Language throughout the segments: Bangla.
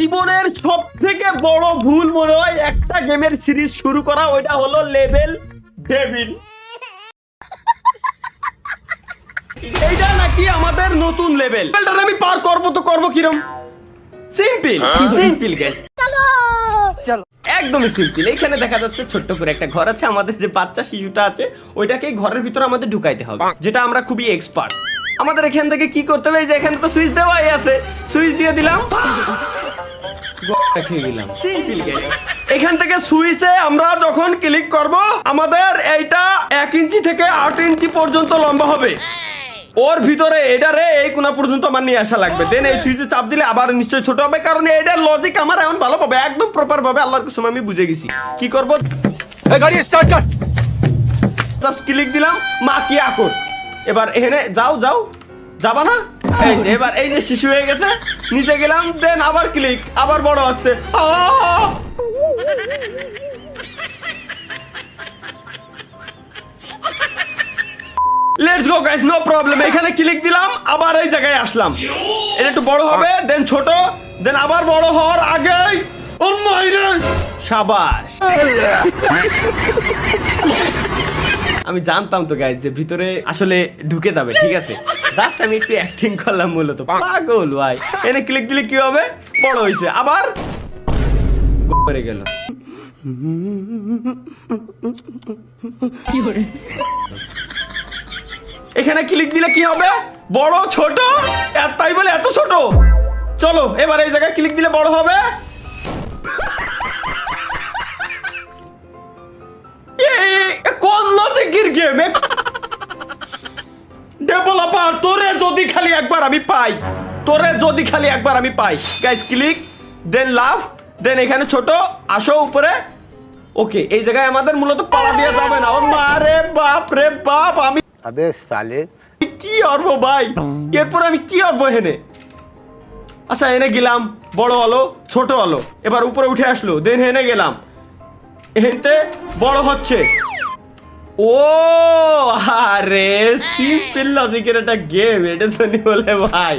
জীবনের সব থেকে বড় ভুল মনে হয় একটা গেমের সিরিজ শুরু করা, ওইটা হলো লেভেল ডেভিল। এইটা নাকি আমাদের নতুন লেভেল, আমি পার করবো তো করবো কিরম? সিম্পল সিম্পল গাইস, একদমই সিম্পল। এখানে দেখা যাচ্ছে ছোট্ট করে একটা ঘর আছে, আমাদের যে বাচ্চা শিশুটা আছে ওইটাকে ঘরের ভিতরে আমাদের ঢুকাইতে হবে, যেটা আমরা খুবই এক্সপার্ট। আমাদের এখান থেকে কি করতে হবে, যে এখানে তো সুইচ দেওয়াই আছে, সুইচ দিয়ে দিলাম, সিম্পল গাইস। এখান থেকে সুইচে আমরা যখন ক্লিক করব আমাদের এইটা 1 ইঞ্চি থেকে 8 ইঞ্চি পর্যন্ত লম্বা হবে। ওর ভিতরে এটারে এই কোনা পর্যন্ত আমার নিয়ে আসা লাগবে, দেন এই সুইচে চাপ দিলে আবার নিশ্চয় ছোট হবে, কারণ এটার লজিক আমার এখন ভালো পাবে, একদম প্রপার ভাবে আল্লাহর কসম আমি বুঝে গেছি। কি করব, গাড়ি স্টার্ট কর, জাস্ট ক্লিক দিলাম, মা কি আকর। এবার এখানে যাও যাও, যাবা না? এই যে এবার এই যে শিশু হয়ে গেছে, নিচে গেলাম, দেন আবার ক্লিক, আবার বড় হচ্ছে। Let's go guys, no problem. এখানে ক্লিক দিলাম, আবার এই জায়গায় আসলাম, এটা একটু বড় হবে, দেন ছোট, দেন আবার বড় হওয়ার আগেই ও মাইরে শাবাশ। আমি জানতাম তো গাইস যে ভিতরে আসলে ঢুকে যাবে, ঠিক আছে, জাস্ট আমি একটু অ্যাক্টিং করলাম মূলত। পাগল ভাই, এনে ক্লিক দিলে কি হবে, বড় হইছে, আবার পড়ে গেল। এখানে ক্লিক দিলে কি হবে, বড় ছোট, তাই বলে এত ছোট। চলো এবার এই জায়গায় ক্লিক দিলে বড় হবে। কোন লজিকের গেম ডেভেলপার, তোরে যদি খালি একবার আমি পাই, তোরে যদি খালি একবার আমি পাই। গাইস ক্লিক, দেন লাভ, দেন এখানে ছোট, আসো উপরে। ওকে, এই জায়গায় আমাদের মূলত পালা দেওয়া যাবে না। ও মারে বাপ রে বাপ, আমি আবে সালে কি করবো ভাই, এরপর আমি কি করবো এখানে? আচ্ছা এনে গেলাম, বড় হলো, ছোট হলো, এবার উপরে উঠে আসলো, দেন হেনে গেলাম, এতে বড় হচ্ছে। ও আরে সিম্পল লজিকের একটা গেম, এটা শুনি বলে ভাই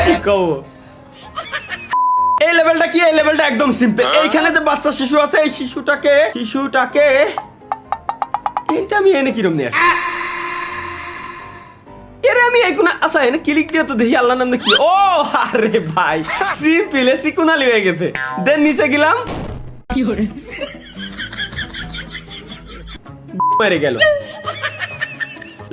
কি কব। এই লেভেলটা কি, এই লেভেলটা একদম সিম্পল। এইখানে যে বাচ্চা শিশু আছে, এই শিশুটাকে এইটা আমি এনে কিরম নিয়ে আসি, এরে আমি এই কোনা, আচ্ছা এনে ক্লিক দিয়ে তো দেখি আল্লাহর নাম কি। ও আরে ভাই সিম্পল, সিকুনালি হয়ে গেছে। দেন নিচে গেলাম, কি করে মেরে গেল।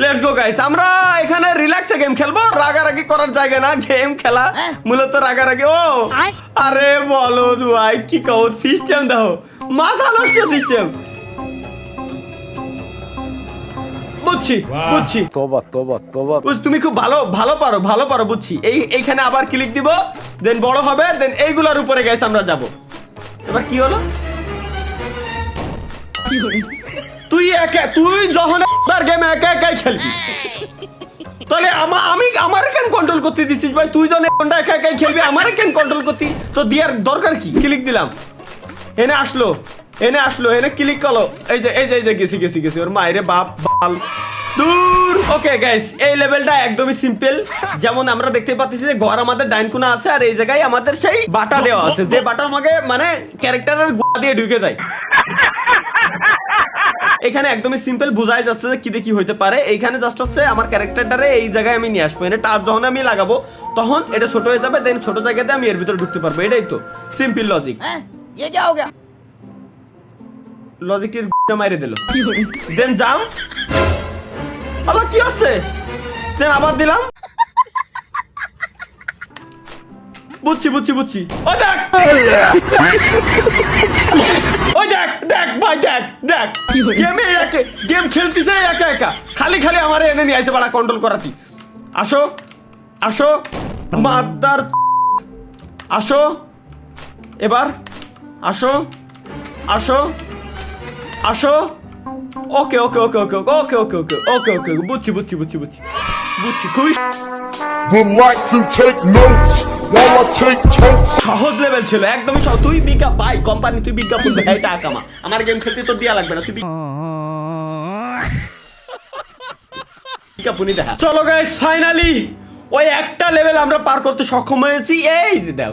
লেটস গো গাইস, আমরা এখানে রিল্যাক্সে গেম খেলবো, রাগারাগি করার জায়গা না, গেম খেলা মূলত রাগারাগি। ও আরে বলো ভাই কি কও, সিস্টেম দাও, মাথা নষ্ট সিস্টেম। বুঝছি বুঝছি, তোবা তোবা তোবা, তুমি খুব ভালো পারো বুঝছি। এইখানে আবার ক্লিক দিব, দেন বড় হবে, দেন এইগুলোর উপরে গাইস আমরা যাব। এবার কি হলো, তুই যখন গেম একা একাই খেলবি, তাহলে আমার কেন কন্ট্রোল করতে দিছিস ভাই? তুই যখন একা একাই খেলবি, আমার কেন কন্ট্রোল করতে তো দিয়ার দরকার কি? ক্লিক দিলাম, এনে আসলো, এনে ক্লিক করলো, এই যে গেছি ওর মায়েরে বাপ বাল দূর। ওকে গাইস, এই লেভেলটা একদমই সিম্পল। যেমন আমরা দেখতে পাচ্ছি যে ঘর আমাদের ডাইন কোণা আছে, আর এই জায়গায় আমাদের সেই বাটা দেওয়া আছে, যে বাটা আমাকে মানে ক্যারেক্টারের গোড়া দিয়ে ঢুকে দেয়। এখানে একদমই সিম্পল, বোঝাই যাচ্ছে যে কি দেখি হইতে পারে। এইখানে জাস্ট হচ্ছে আমার ক্যারেক্টারটারে এই জায়গায় আমি নিয়ে আসবো, এনে টাচ যখন আমি লাগাবো তখন এটা ছোট হয়ে যাবে, দেন ছোট জায়গাতে আমি এর ভিতরে ঢুকতে পারবো। এটাই তো সিম্পল লজিক। লজিকটির মাইরে দিল, দেন জাম, আল্লাহ কি হচ্ছে, দেন আবার দিলাম। বুঝছি ওই দেখ, দেখ ভাই, দেখ গেম খেলতেছে একা, খালি আমার এনে নিয়ে আসে বাড়া কন্ট্রোল করাতি। আসো মাদার, আসো এবার, আসো ওকে বুঝছি খুবই সহজ লেভেল ছিল, একদমই সহজ। তুই ভাই কোম্পানি, তুই বিজ্ঞাপন দে, টাকা কামা, আমার গেম খেলতে তো দেয়া লাগবে না, তুই বিজ্ঞাপনই দেখা। চলো গাইস, ফাইনালি ওই একটা লেভেল আমরা পার করতে সক্ষম হয়েছি। এই দাও